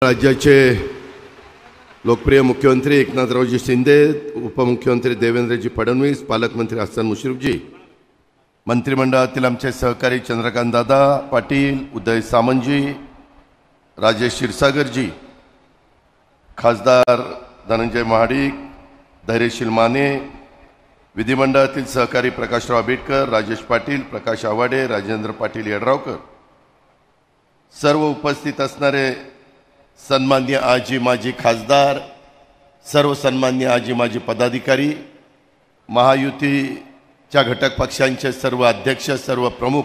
राज्याचे लोकप्रिय मुख्यमंत्री एकनाथरावजी शिंदे, उपमुख्यमंत्री देवेंद्रजी फडणवीस, पालकमंत्री हसन मुश्रीफजी, मंत्रिमंडळातील आमचे सहकारी चंद्रकांत दादा पाटील, उदय सामंतजी, राजेश क्षीरसागरजी, खासदार धनंजय महाडिक, धैर्यशील माने, विधिमंडळातील सहकारी प्रकाशराव आंबेडकर, राजेश पाटील, प्रकाश आवाडे, राजेंद्र पाटील यड्रावकर, सर्व उपस्थित असणारे सन्माननीय आजी माजी खासदार, सर्व सन्माननीय आजी माजी पदाधिकारी, महायुतीच्या घटक पक्षांचे सर्व अध्यक्ष, सर्व प्रमुख,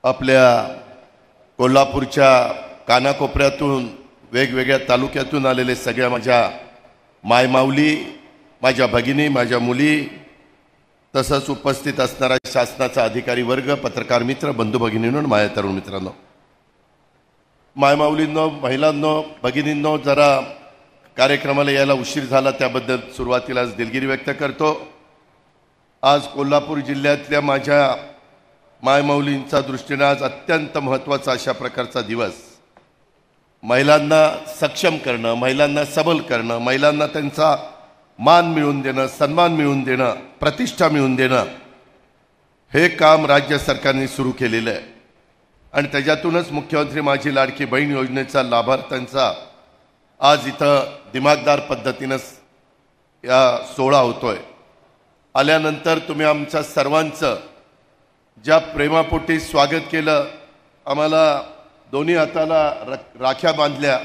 आपल्या कोल्हापूरच्या कानाकोपऱ्यातून वेगवेगळ्या तालुक्यातून आलेले सगळ्या माझ्या मायमाऊली, माझ्या भगिनी, माझ्या मुली, तसंच उपस्थित असणारा शासनाचा अधिकारी वर्ग, पत्रकार मित्र, बंधू भगिनींनो, माझ्या तरुण मित्रांनो, मायमाऊलींनो, महिलांनो, भगिनींनो, जरा कार्यक्रमाला यायला उशीर झाला त्याबद्दल सुरुवातीलाच दिलगिरी व्यक्त करतो। आज कोल्हापूर जिल्ह्यातल्या माझ्या मायमाऊलींचा दृष्टीने आज अत्यंत महत्त्वाचा अशा प्रकारचा दिवस, महिलांना सक्षम करणं, महिलांना सबल करणं, महिलांना त्यांचा मान मिळवून देणं, सन्मान मिळवून देणं, प्रतिष्ठा मिळवून देणं, हे काम राज्य सरकारने सुरू केलेलं आहे। आणि त्याच्यातूनच मुख्यमंत्री माझी लाडकी बहीण योजनेचा लाभार्थ्यांचा आज इथं दिमागदार पद्धतीनं या सोहळा होतोय। आल्यानंतर तुम्ही आमच्या सर्वांचं ज्या प्रेमापोटी स्वागत केलं, आम्हाला दोन्ही हाताला राख्या बांधल्या,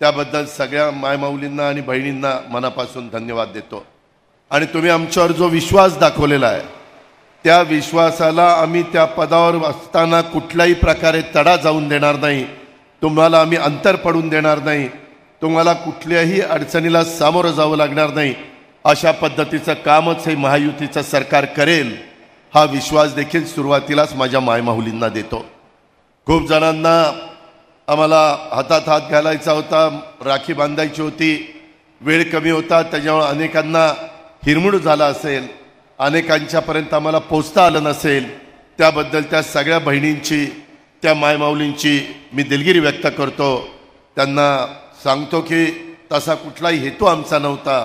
त्याबद्दल सगळ्या मायमाऊलींना आणि बहिणींना मनापासून धन्यवाद देतो। आणि तुम्ही आमच्यावर जो विश्वास दाखवलेला आहे, त्या विश्वासाला आम्ही त्या पदावर असताना कुठल्याही प्रकारे तडा जाऊन देणार नाही, तुम्हाला आम्ही अंतर पडून देणार नाही, तुम्हाला कुठल्याही अडचणीला सामोरं जावं लागणार नाही, अशा पद्धतीचं कामच हे महायुतीचं सरकार करेल, हा विश्वास देखील सुरुवातीलाच माझ्या मायमाऊलींना देतो। खूप जणांना आम्हाला हातात हात घालायचा होता, राखी बांधायची होती, वेळ कमी होता, त्याच्यामुळे अनेकांना हिरमूड झाला असेल, अनेकांच्यापर्यंत आम्हाला पोचता आलं नसेल, त्याबद्दल त्या सगळ्या बहिणींची, त्या मायमाऊलींची मी दिलगिरी व्यक्त करतो। त्यांना सांगतो की तसा कुठलाही हेतू आमचा नव्हता,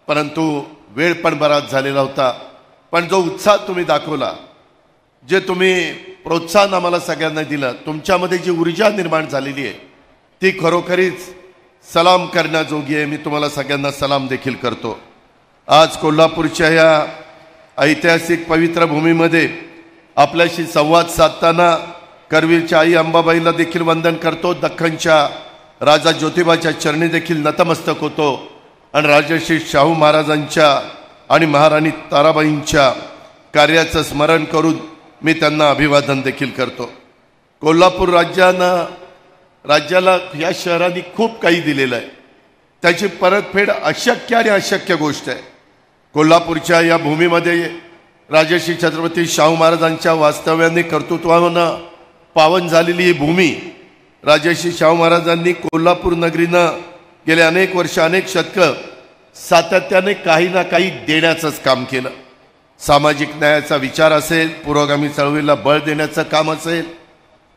परंतु वेळ पण बराच झालेला होता, पण जो उत्साह तुम्ही दाखवला, जे तुम्ही प्रोत्साहन आम्हाला सगळ्यांना दिलं, तुमच्यामध्ये जी ऊर्जा निर्माण झालेली आहे, ती खरोखरीच सलाम करण्याजोगी आहे। मी तुम्हाला सगळ्यांना सलाम देखील करतो। आज कोल्हापूरच्या या ऐतिहासिक पवित्र भूमीमध्ये आपल्याशी संवाद साधताना करवीरच्या आई अंबाबाईला देखील वंदन करतो, दख्खनच्या राजा ज्योतिबाच्या चरणी देखील नतमस्तक होतो, आणि राजर्षी शाहू महाराजांच्या आणि महाराणी ताराबाईंच्या कार्याचं स्मरण करून मी त्यांना अभिवादन देखील करतो। कोल्हापूर राज्याला या शहराने खूप काही दिलेलं आहे, त्याची परतफेड अशक्य आणि अशक्य गोष्ट आहे। कोल्हापूरच्या या भूमीमध्ये राजर्षी छत्रपती शाहू महाराजांच्या वास्तव्याने कर्तृत्वानं पावन झालेली ही भूमी, राजर्षी शाहू महाराजांनी कोल्हापूर नगरीनं गेले अनेक वर्ष, अनेक शतकं सातत्याने काही ना काही देण्याचंच काम केलं। सामाजिक न्यायाचा विचार असेल, पुरोगामी चळवळीला बळ देण्याचं काम असेल,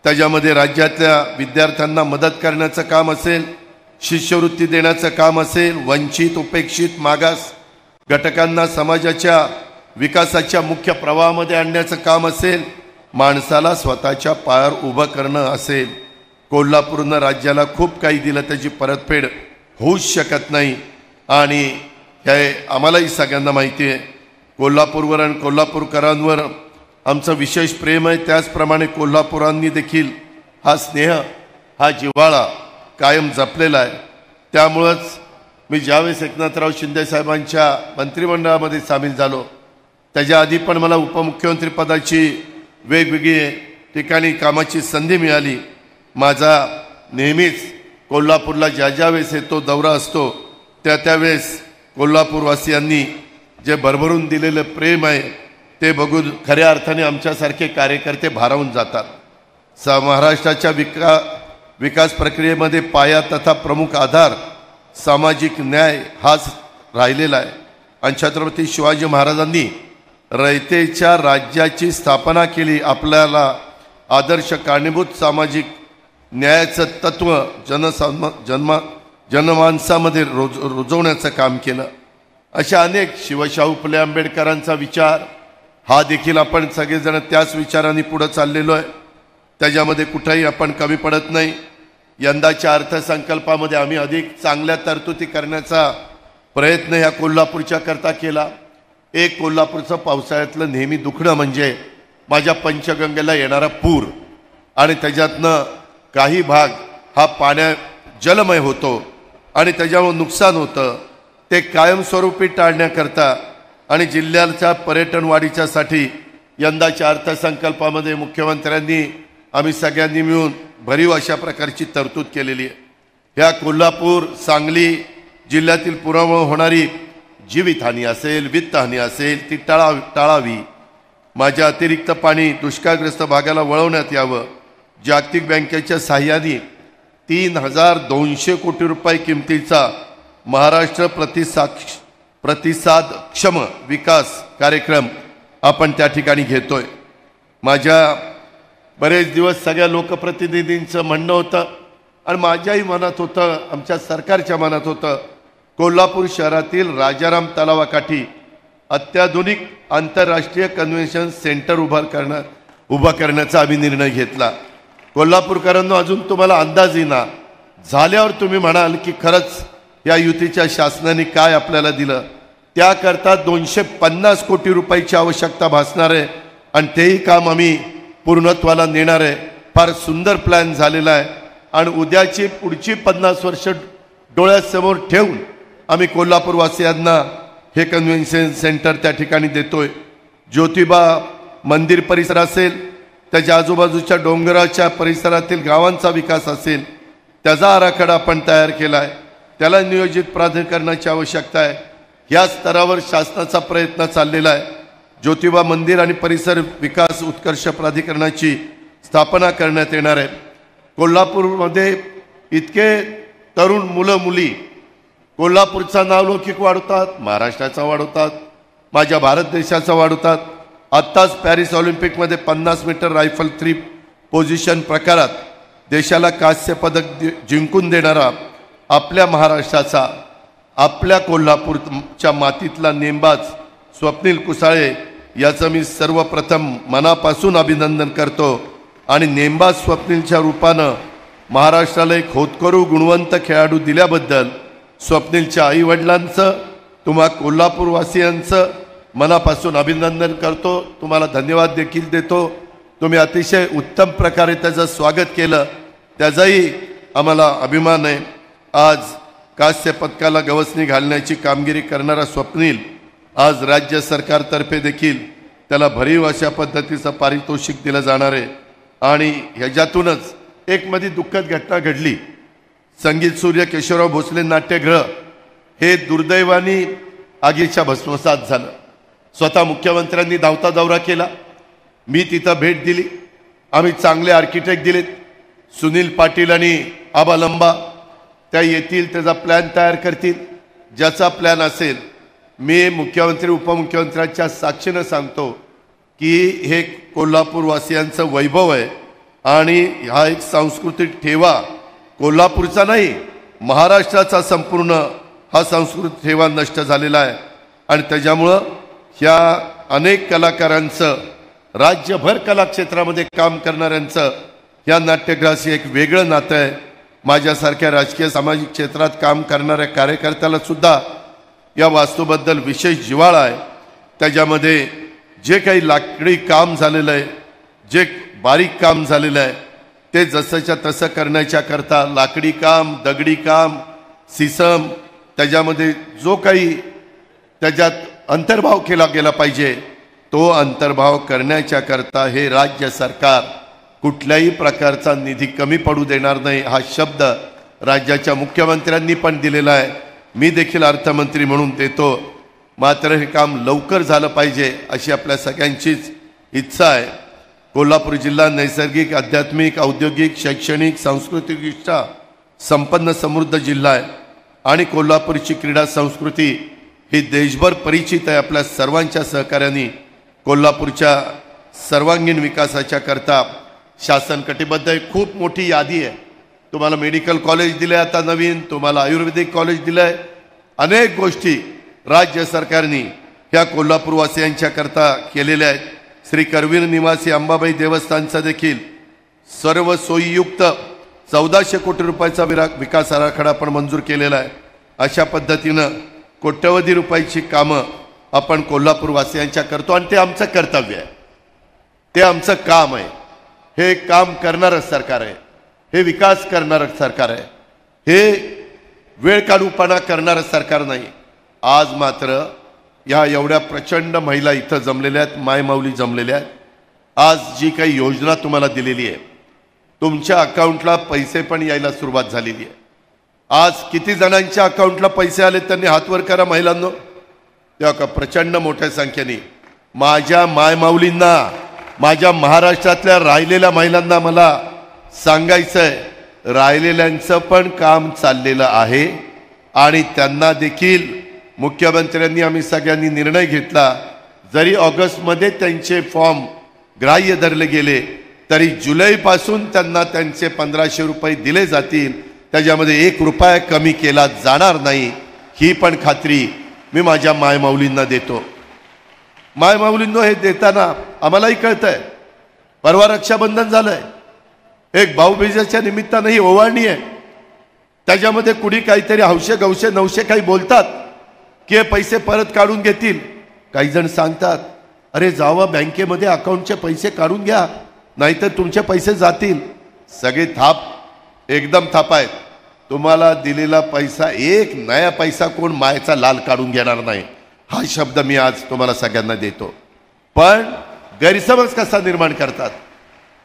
त्याच्यामध्ये राज्यातल्या विद्यार्थ्यांना मदत करण्याचं काम असेल, शिष्यवृत्ती देण्याचं काम असेल, वंचित, उपेक्षित, मागास घटकांना समाजाच्या विकासाच्या मुख्य प्रवाहामध्ये आणण्याचं काम असेल, माणसाला स्वतःच्या पायावर उभं करणं असेल, कोल्हापूरनं राज्याला खूप काही दिलं, त्याची परतफेड होऊच शकत नाही। आणि हे आम्हालाही सगळ्यांना माहिती आहे, कोल्हापूरवर आणि कोल्हापूरकरांवर आमचं विशेष प्रेम आहे, त्याचप्रमाणे कोल्हापुरांनी देखील हा स्नेह, हा जिव्हाळा कायम जपलेला आहे। त्यामुळंच मी ज्यावेळेस एकनाथराव शिंदे साहेबांच्या मंत्रिमंडळामध्ये सामील झालो, त्याच्या आधी पण मला उपमुख्यमंत्री पदाची वेगवेगळी ठिकाणी कामाची संधी मिळाली। माझा नेहमीच कोल्हापूरला ज्या वेळेस येतो, दौरा असतो, त्यावेळेस कोल्हापूरवासियांनी जे भरभरून दिलेलं प्रेम आहे, ते बघून खऱ्या अर्थाने आमच्यासारखे कार्यकर्ते भारावून जातात। महाराष्ट्राच्या विकास प्रक्रियेमध्ये पाया तथा प्रमुख आधार सामाजिक न्याय हाच राहिलेला आहे, आणि छत्रपती शिवाजी महाराजांनी रयतेच्या राज्याची स्थापना केली, आपल्याला आदर्श कारणीभूत सामाजिक न्यायाचं तत्व जनमानसामध्ये रुजवण्याचं काम केलं। अशा अनेक शिवशाहू फुले आंबेडकरांचा विचार हा देखील आपण सगळेजण त्याच विचारांनी पुढे चाललेलो आहे। त्याच्यामध्ये कुठेही आपण कमी पडत नाही। यंदाच्या अर्थसंकल्पामध्ये आम्ही अधिक चांगल्या तरतुदी करण्याचा प्रयत्न या कोल्हापूरच्या करता केला। एक कोल्हापूरचं पावसाळ्यातलं नेहमी दुखणं म्हणजे माझ्या पंचगंगेला येणारा पूर आणि त्याच्यातनं काही भाग हा जलमय होतो आणि त्याच्यामुळे नुकसान होतं। ते कायमस्वरूपी टाळण्याकरता आणि जिल्ह्याच्या पर्यटन वाढीच्यासाठी यंदाच्या अर्थसंकल्पामध्ये मुख्यमंत्र्यांनी आम्ही सगळ्यांनी मिळून भरीव अशा प्रकारची तरतूद केलेली आहे। ह्या कोल्हापूर सांगली जिल्ह्यातील पुरामुळे होणारी जीवितहानी असेल, वित्तहानी असेल ती टाळावी। माझ्या अतिरिक्त पाणी दुष्काळग्रस्त भागाला वळवण्यात यावं। जागतिक बँकेच्या सहाय्याने 3200 कोटी रुपये किमतीचा महाराष्ट्र प्रतिसादक्षम विकास कार्यक्रम आपण त्या ठिकाणी घेतोय। माझ्या बरेच दिवस सगळ्या लोकप्रतिनिधींचं म्हणणं होतं आणि माझ्याही मनात होतं, आमच्या सरकारच्या मनात होतं, कोल्हापूर शहरातील राजाराम तलावाकाठी अत्याधुनिक आंतरराष्ट्रीय कन्व्हेन्शन सेंटर उभा करण्याचा आम्ही निर्णय घेतला। कोल्हापूरकरांनो, अजून तुम्हाला अंदाज येईना, झाल्यावर तुम्ही म्हणाल की खरंच या युतीच्या शासनाने काय आपल्याला दिलं। त्याकरता 250 कोटी रुपयाची आवश्यकता भासणार आहे आणि तेही काम आम्ही पूर्णत्वाला नेणार आहे। फार सुंदर प्लॅन झालेला आहे आणि उद्याची पुढची 50 वर्ष डोळ्यासमोर ठेवून आम्ही कोल्हापूरवासियांना हे कन्व्हेन्शन सेंटर त्या ठिकाणी देतोय। ज्योतिबा मंदिर परिसर असेल, त्याच्या आजूबाजूच्या डोंगराच्या परिसरातील गावांचा विकास असेल, त्याचा आराखडा आपण तयार केला आहे। त्याला नियोजित प्राधिकरणाची आवश्यकता आहे। या स्तरावर शासनाचा प्रयत्न चाललेला आहे। ज्योतिबा मंदिर आणि परिसर विकास उत्कर्ष प्राधिकरणाची स्थापना करण्यात येणार आहे। कोल्हापूरमध्ये इतके तरुण मुलं मुली कोल्हापूरचा नावलौकिक वाढवतात, महाराष्ट्राचा वाढवतात, माझ्या भारत देशाचा वाढवतात। आत्ताच पॅरिस ऑलिम्पिकमध्ये 50 मीटर रायफल 3 पोझिशन प्रकारात देशाला कांस्य पदक जिंकून देणारा आपल्या महाराष्ट्राचा, आपल्या कोल्हापूरच्या मातीतला नेमबाज स्वप्नील कुसाळे याचं मी सर्वप्रथम मनापासून अभिनंदन करतो आणि नेमबाज स्वप्नीलच्या रूपानं महाराष्ट्राला एक होतकरू गुणवंत खेळाडू दिल्याबद्दल स्वप्नीलच्या आईवडिलांचं, तुम्हा कोल्हापूरवासियांचं मनापासून अभिनंदन करतो। तुम्हाला धन्यवाद देखील देतो। तुम्ही अतिशय उत्तम प्रकारे त्याचं स्वागत केलं, त्याचाही आम्हाला अभिमान आहे। आज कांस्य पदकाला गवसणी घालण्याची कामगिरी करणारा स्वप्नील आज राज्य सरकारतर्फे देखील त्याला भरीव अशा पद्धतीचं पारितोषिक दिलं जाणार आहे। आणि ह्याच्यातूनच एक मध्ये दुःखद घटना घडली। संगीत सूर्य केशवराव भोसले नाट्यगृह हे दुर्दैवाने आगीच्या भस्मसात झालं। स्वतः मुख्यमंत्र्यांनी धावता दौरा केला, मी तिथं भेट दिली। आम्ही चांगले आर्किटेक्ट दिलेत, सुनील पाटील आणि आबा लंबा त्या येतील, त्याचा प्लॅन तयार करतील। ज्याचा प्लॅन असेल, मी मुख्यमंत्री उपमुख्यमंत्र्यांच्या साक्षीनं सांगतो की हे कोल्हापूरवासियांचं वैभव आहे आणि हा एक सांस्कृतिक ठेवा कोल्हापूरचा नाही, महाराष्ट्राचा संपूर्ण हा सांस्कृतिक ठेवा नष्ट झालेला आहे। आणि त्याच्यामुळं ह्या अनेक कलाकारांचं, राज्यभर कलाक्षेत्रामध्ये काम करणाऱ्यांचं या नाट्यगृहाशी एक वेगळं नातं आहे। माझ्यासारख्या राजकीय सामाजिक क्षेत्रात काम करणाऱ्या कार्यकर्त्याला सुद्धा या वास्तूबद्दल विशेष जिव्हाळा आहे। त्याच्यामध्ये जे काही लाकडी काम झालेलं आहे, जे बारीक काम झालेलं आहे, ते जसंच्या तसं करण्याच्या करता लाकडी काम, दगडी काम, सिसम, त्याच्यामध्ये जो काही त्याच्यात अंतर्भाव केला गेला पाहिजे तो अंतर्भाव करण्याच्या करता हे राज्य सरकार कुठल्याही प्रकारचा निधी कमी पडू देणार नाही हा शब्द राज्याच्या मुख्यमंत्र्यांनी पण दिलेला आहे। मी देखील अर्थमंत्री म्हणून देतो। मात्र हे काम लवकर झालं पाहिजे अशी आपल्या सगळ्यांचीच इच्छा आहे। कोल्हापूर जिल्हा नैसर्गिक, आध्यात्मिक, औद्योगिक, शैक्षणिक, सांस्कृतिकदृष्ट्या संपन्न समृद्ध जिल्हा आहे आणि कोल्हापूरची क्रीडा संस्कृती ही देशभर परिचित आहे। आपल्या सर्वांच्या सहकार्याने कोल्हापूरच्या सर्वांगीण विकासाच्या करता शासन कटिबद्ध आहे। खूप मोठी यादी आहे। तुम्हाला मेडिकल कॉलेज दिले आता नवीन, तुम्हाला आयुर्वेदिक कॉलेज दिलंय, अनेक गोष्टी राज्य सरकारने ह्या कोल्हापूरवासियांच्या करता केलेल्या आहेत. श्री करवीर निवासी अंबाबाई देवस्थानचा देखील सर्व सोयीयुक्त 1400 कोटी रुपयाचा विकास आराखडा आपण मंजूर केलेला आहे. अशा पद्धतीनं कोट्यवधी रुपयाची कामं आपण कोल्हापूरवासियांच्या करतो आणि ते आमचं कर्तव्य आहे, ते आमचं काम आहे. हे काम करणारं सरकार आहे, हे विकास करणारं सरकार आहे, हे वेळ काढूपणा करणारं सरकार नाही. आज मात्र या एवढ्या प्रचंड महिला इथं जमलेल्या आहेत, मायमाऊली जमलेल्या आहेत. आज जी काही योजना तुम्हाला दिलेली आहे, तुमच्या अकाउंटला पैसे पण यायला सुरुवात झालेली आहे. आज किती जणांच्या अकाउंटला पैसे आले त्यांनी हातवर करा महिलांनो. तेव्हा प्रचंड मोठ्या संख्येने माझ्या मायमाऊलींना, माझ्या महाराष्ट्रातल्या राहिलेल्या महिलांना मला सांगायचंय, राहिलेल्यांचं पण काम चाललेलं आहे आणि त्यांना देखील मुख्यमंत्र्यांनी आम्ही सगळ्यांनी निर्णय घेतला, जरी ऑगस्टमध्ये त्यांचे फॉर्म ग्राह्य धरले गेले तरी जुलैपासून त्यांना त्यांचे 1500 रुपये दिले जातील. त्याच्यामध्ये 1 रुपया कमी केला जाणार नाही, ही पण खात्री मी माझ्या मायमाऊलींना देतो. मायमाऊलींनो, हे देताना आम्हालाही कळतंय, परवा रक्षाबंधन झालंय, एक भाऊबीजेच्या निमित्तानं ही ओवाळणी आहे. त्याच्यामध्ये कुणी काहीतरी हौशे गवशे नवशे काही बोलतात की हे पैसे परत काढून घेतील. काही जण सांगतात, अरे जावा बँकेमध्ये अकाउंटचे पैसे काढून घ्या, नाहीतर तुमचे पैसे जातील. सगळे एकदम थाप आहेत. तुम्हाला दिलेला पैसा, एक नया पैसा कोण मायचा लाल काढून घेणार नाही, हा शब्द मी आज तुम्हाला सगळ्यांना देतो. पण गैरसमज कसा निर्माण करतात,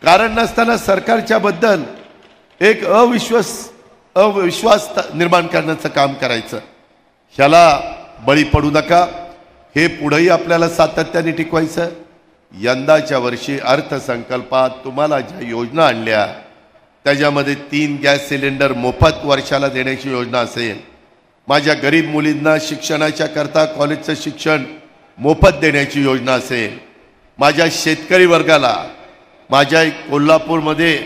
कारण नसताना सरकारच्या बद्दल एक अविश्वास निर्माण करण्याचं काम करायचं. ह्याला बळी पडू नका. हे पुढेही आपल्याला सातत्याने टिकवायचं. यंदाच्या वर्षी अर्थसंकल्पात तुम्हाला ज्या योजना आणल्या त्याच्यामध्ये 3 गॅस सिलेंडर मोफत वर्षाला देण्याची योजना असेल, माझ्या गरीब मुलींना शिक्षणाच्या करता कॉलेजचं शिक्षण मोफत देण्याची योजना असेल, माझ्या शेतकरी वर्गाला, माझ्या कोल्हापूरमध्ये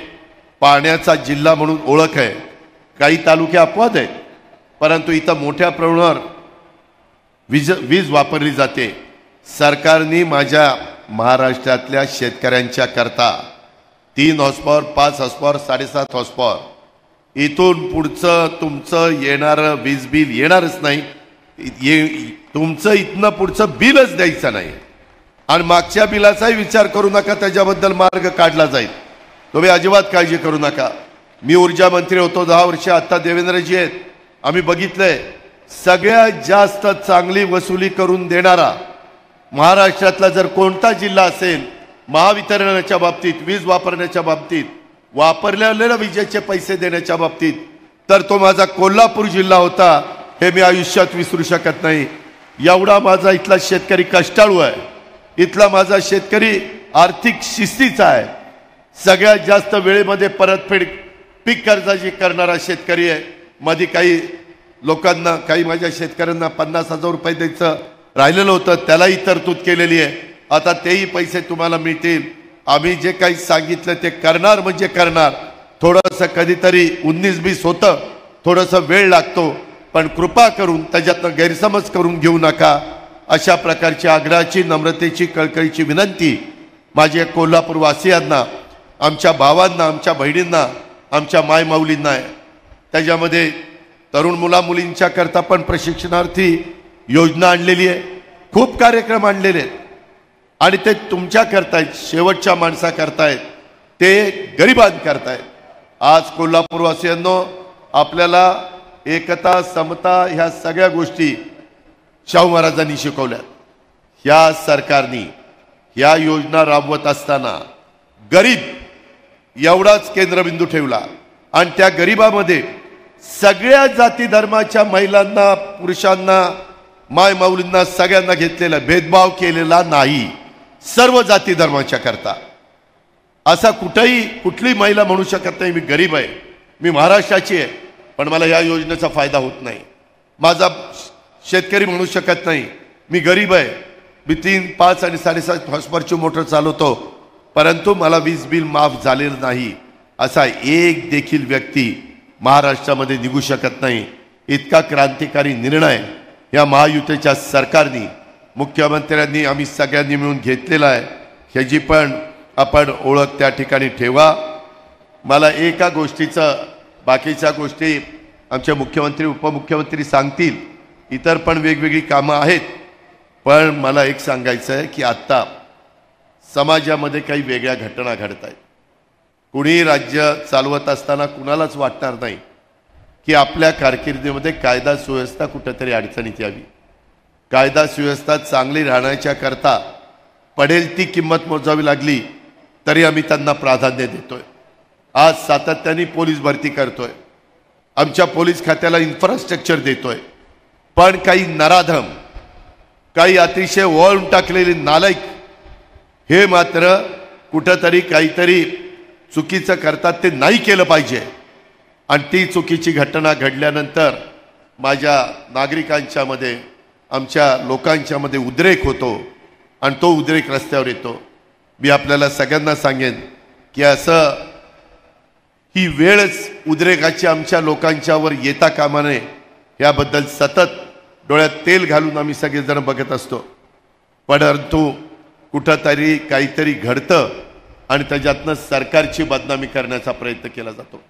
पाण्याचा जिल्हा म्हणून ओळख आहे, काही तालुके अपवाद आहेत, परंतु इथं मोठ्या प्रमाणावर वीज वापरली जाते. सरकारने माझ्या महाराष्ट्रातल्या शेतकऱ्यांच्या करता 3 हॉर्सपॉवर, 5 हॉर्सपॉवर, 7.5 हॉर्सपॉवर, इथून पुढचं तुमचं येणारं वीज बिल येणारच नाही. तुमचं इथनं पुढचं बिलच द्यायचं नाही आणि मागच्या बिलाचाही विचार करू नका, त्याच्याबद्दल मार्ग काढला जाईल. तुम्ही अजिबात काळजी करू नका. मी ऊर्जा मंत्री होतो 10 वर्ष, आता देवेंद्रजी आहेत. आम्ही बघितलंय सगळ्यात जास्त चांगली वसुली करून देणारा महाराष्ट्रातला जर कोणता जिल्हा असेल महावितरणाच्या बाबतीत, वीज वापरण्याच्या बाबतीत, वापरलेल्या विजेचे पैसे देण्याच्या बाबतीत, तर तो माझा कोल्हापूर जिल्हा होता. हे मी आयुष्यात विसरू शकत नाही. एवढा माझा इथला शेतकरी कष्टाळू आहे, इथला माझा शेतकरी आर्थिक शिस्तीचा आहे, सगळ्यात जास्त वेळेमध्ये परतफेड पीक कर्जाची करणारा शेतकरी आहे. मध्ये काही लोकांना, काही माझ्या शेतकऱ्यांना 50,000 रुपये द्यायचं राहिलेलं होतं, त्यालाही तरतूद केलेली आहे. आता तेही पैसे तुम्हाला मिळतील. आम्ही जे काही सांगितलं ते करणार म्हणजे करणार. थोडंसं कधीतरी 19-20 होतं, थोडंसं वेळ लागतो, पण कृपा करून त्याच्यातनं गैरसमज करून घेऊ नका. अशा प्रकारची आग्रहाची, नम्रतेची, कळकळीची विनंती माझ्या कोल्हापूरवासियांना, आमच्या भावांना, आमच्या बहिणींना, आमच्या मायमाऊलींना आहे. त्याच्यामध्ये तरुण मुलामुलींच्या करता पण प्रशिक्षणार्थी योजना आणलेली आहे, खूप कार्यक्रम आणलेले आहेत आणि ते तुमच्या करतायत, शेवटच्या माणसा करतायत, ते गरिबांकरतायत. आज कोल्हापूरवासियांनो, आपल्याला एकता, समता ह्या सगळ्या गोष्टी शाहू महाराजांनी शिकवल्यात. ह्या सरकारने ह्या योजना राबवत असताना गरीब एवढाच केंद्रबिंदू ठेवला आणि त्या गरीबामध्ये सगळ्या जाती धर्माच्या महिलांना, पुरुषांना, मायमाऊलींना सगळ्यांना घेतलेला, भेदभाव केलेला नाही. सर्व जाती धर्माच्या करता असा कुठली महिला म्हणू शकत नाही मी गरीब आहे, मी महाराष्ट्राची आहे, पण मला या योजनेचा फायदा होत नाही. माझा शेतकरी म्हणू शकत नाही मी गरीब आहे, मी 3, 5 आणि 7.5 हॉर्सपॉवरची मोटर चालवतो, परंतु मला वीज बिल माफ झालेलं नाही. असा एक देखील व्यक्ती महाराष्ट्रामध्ये निघू शकत नाही. इतका क्रांतिकारी निर्णय या महायुतीच्या सरकारने, मुख्यमंत्र्यांनी, आम्ही सगळ्यांनी मिळून घेतलेला आहे. ह्याची पण आपण ओळख त्या ठिकाणी ठेवा. मला एका गोष्टीचं, बाकीच्या गोष्टी आमचे मुख्यमंत्री उपमुख्यमंत्री सांगतील, इतर पण वेगवेगळी कामं आहेत. पण मला एक सांगायचं आहे की आत्ता समाजामध्ये काही वेगळ्या घटना घडत आहेत. कुणी राज्य चालवत असताना कुणालाच वाटणार नाही की आपल्या कारकिर्दीमध्ये कायदा सुव्यवस्था कुठेतरी अडचणीत यावी. कायदा सुव्यवस्था चांगली राहण्याच्या करता पडेल ती किंमत मोजावी लागली तरी आम्ही त्यांना प्राधान्य देतोय. आज सातत्याने पोलीस भरती करतोय, आमच्या पोलीस खात्याला इन्फ्रास्ट्रक्चर देतोय. पण काही नराधम, काही अतिशय वळून टाकलेले नालायक हे मात्र कुठंतरी काहीतरी चुकीचं करतात. ते नाही केलं पाहिजे. आणि ती चुकीची घटना घडल्यानंतर माझ्या नागरिकांच्यामध्ये, आमच्या लोकांच्यामध्ये उद्रेक होतो आणि तो उद्रेक रस्त्यावर येतो. मी आपल्याला सगळ्यांना सांगेन की असं ही वेळच उद्रेकाची आमच्या लोकांच्यावर येता कामा नये, याबद्दल सतत डोळ्यात तेल घालून आम्ही सगळेजण बघत असतो. परंतु कुठंतरी काहीतरी घडतं आणि त्याच्यातनं सरकारची बदनामी करण्याचा प्रयत्न केला जातो.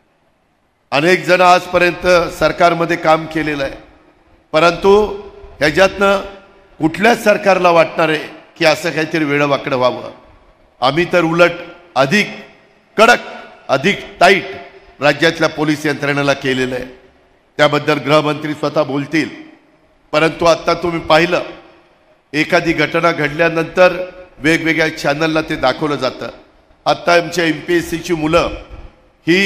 अनेक जण आजपर्यंत सरकारमध्ये काम केलेलं आहे, परंतु ह्याच्यातनं कुठल्याच सरकारला वाटणार आहे की असं काहीतरी वेडंवाकडं व्हावं. आम्ही तर उलट अधिक कडक, अधिक टाईट राज्यातल्या पोलीस यंत्रणेला केलेलं आहे. त्याबद्दल गृहमंत्री स्वतः बोलतील. परंतु आत्ता तुम्ही पाहिलं, एखादी घटना घडल्यानंतर वेगवेगळ्या चॅनलला ते दाखवलं जातं. आत्ता आमच्या MPSCची मुलं ही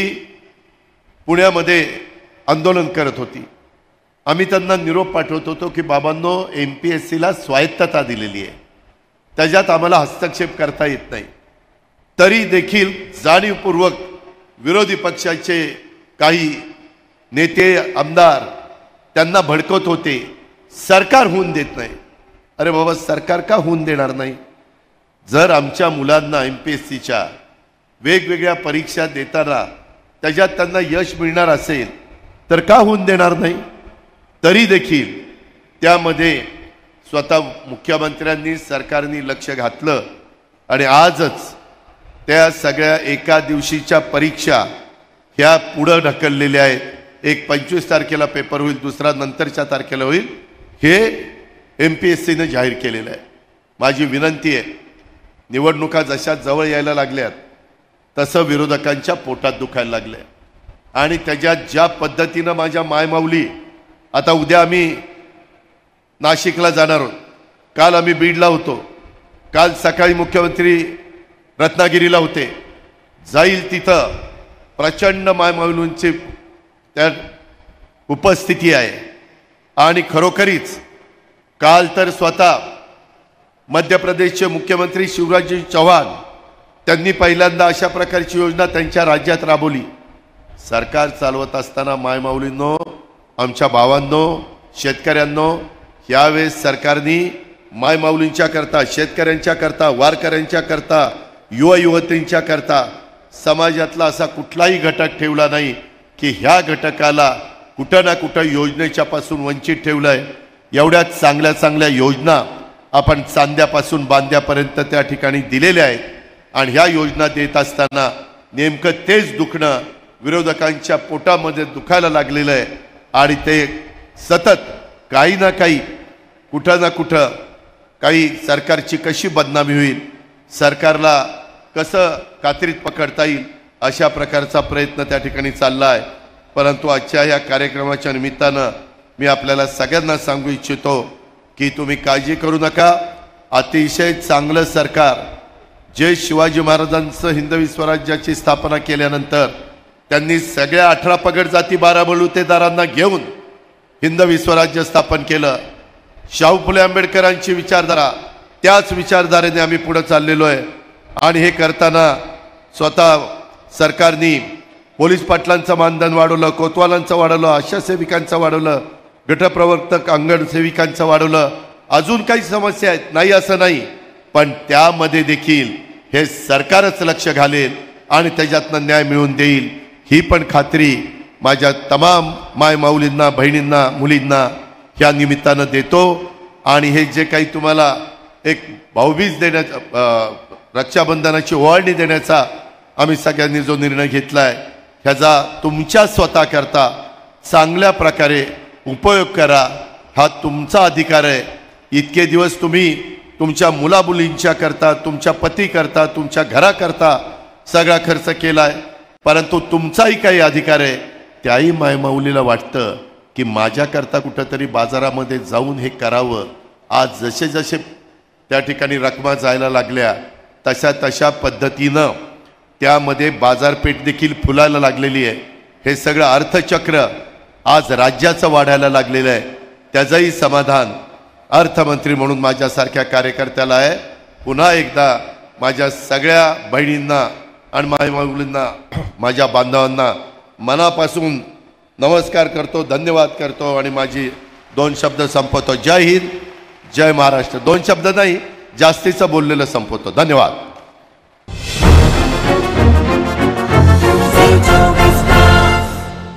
पुण्यामध्ये आंदोलन करत होती. आम्ही त्यांना निरोप पाठवत होतो की बाबांनो, MPSCला स्वायत्तता दिलेली आहे, त्याच्यात आम्हाला हस्तक्षेप करता येत नाही. तरी देखील जाणीवपूर्वक विरोधी पक्षाचे काही नेते, आमदार त्यांना भडकवत होते. सरकार होऊन देत नाही. अरे बाबा, सरकार का होऊन देणार नाही? जर आमच्या मुलांना MPSCच्या वेगवेगळ्या परीक्षा देताना त्याच्यात त्यांना यश मिळणार असेल तर का होऊन देणार नाही? तरी देखील त्यामध्ये स्वतः मुख्यमंत्र्यांनी, सरकारने लक्ष घातलं आणि आजच त्या सगळ्या एका दिवशीच्या परीक्षा ह्या पुढं ढकललेल्या आहेत. एक 25 तारखेला पेपर होईल, दुसरा नंतरच्या तारखेला होईल, हे MPSCने जाहीर केलेलं आहे. माझी विनंती आहे, निवडणुका जशा जवळ यायला लागल्यात तसं विरोधकांच्या पोटात दुखायला लागले आणि त्याच्यात ज्या पद्धतीनं माझ्या मायमाऊली, आता उद्या आम्ही नाशिकला जाणार आहोत, काल आम्ही बीडला होतो, काल सकाळी मुख्यमंत्री रत्नागिरीला होते. जाईल तिथं प्रचंड मायमाऊलींची त्या उपस्थिती आहे. आणि खरोखरीच काल तर स्वतः मध्य प्रदेशचे मुख्यमंत्री शिवराज चौहान त्यांनी पहिल्यांदा अशा प्रकारची योजना त्यांच्या राज्यात राबवली. सरकार चालवत असताना मायमाऊलींनो, आमच्या भावांनो, शेतकऱ्यांनो, यावेळेस सरकारने मायमाऊलींच्या करता, शेतकऱ्यांच्या करता, वारकऱ्यांच्या करता, युवा युवतींच्या करता समाजातला असा कुठलाही घटक ठेवला नाही की ह्या घटकाला कुठं ना कुठं योजनेच्या पासून वंचित ठेवलंय. एवढ्या चांगल्या चांगल्या योजना आपण चांद्यापासून बांद्यापर्यंत त्या ठिकाणी दिलेल्या आहेत. आणि ह्या योजना देत असताना नेमकं तेच दुखणं विरोधकांच्या पोटामध्ये दुखायला लागलेलं आहे. आणि ते सतत काही ना काही, कुठं ना कुठं काही सरकारची कशी बदनामी होईल, सरकारला कसं कात्रीत पकडता येईल, अशा प्रकारचा प्रयत्न त्या ठिकाणी चालला आहे. परंतु आजच्या या कार्यक्रमाच्या निमित्तानं मी आपल्याला सगळ्यांना सांगू इच्छितो की तुम्ही काळजी करू नका. अतिशय चांगलं सरकार, जे शिवाजी महाराजांचं हिंदवी स्वराज्याची स्थापना केल्यानंतर त्यांनी सगळ्या 18 पगड जाती 12 बलुतेदारांना घेऊन हिंदवी स्वराज्य स्थापन केलं. शाहू फुले आंबेडकरांची विचारधारा, त्याच विचारधारेने आम्ही पुढे चाललेलो आहे. आणि हे करताना स्वतः सरकारने पोलीस पाटलांचं मानधन वाढवलं, कोतवालांचं वाढवलं, आशा सेविकांचं वाढवलं, गटप्रवर्तक अंगण सेविकांचं वाढवलं. अजून काही समस्या आहेत, नाही असं नाही, पण त्यामध्ये देखील हे सरकारच लक्ष घालेल आणि त्याच्यातनं न्याय मिळवून देईल, ही पण खात्री माझ्या तमाम माय माऊलींना, बहिणींना, मुलींना ह्या निमित्तानं देतो। आणि हे जे काही तुम्हाला एक भाऊबीज देण्याचा, रक्षाबंधनाची ओवाळणी देण्याचा आम्ही सगळ्यांनी जो निर्णय घेतला आहे, ह्याचा तुमच्या स्वतःकरता चांगल्या प्रकारे उपयोग करा। हा तुमचा अधिकार आहे। इतके दिवस तुम्ही तुमच्या मुलामुलींच्या करता, तुमच्या पती करता, तुमच्या घराकरता सगळा खर्च केला आहे, परंतु तुमचाही काही अधिकार आहे। त्याही मायमाऊलीला वाटतं की माझ्याकरता कुठंतरी बाजारामध्ये जाऊन हे करावं। आज जसे जसे त्या ठिकाणी रकमा जायला लागल्या तशा तशा पद्धतीनं त्यामध्ये बाजारपेठ देखील फुलायला लागलेली आहे। हे सगळं अर्थचक्र आज राज्याचं वाढायला लागलेलं आहे। त्याचंही समाधान अर्थमंत्री म्हणून माझ्यासारख्या कार्यकर्त्याला आहे। पुन्हा एकदा माझ्या सगळ्या बहिणींना आणि मायमाऊलींना, माझ्या बांधवांना मनापासून नमस्कार करतो, धन्यवाद करतो आणि माझी 2 शब्द संपवतो। जय हिंद, जय महाराष्ट्र। 2 शब्द नाही, जास्तीचं बोललेलं संपवतो। धन्यवाद।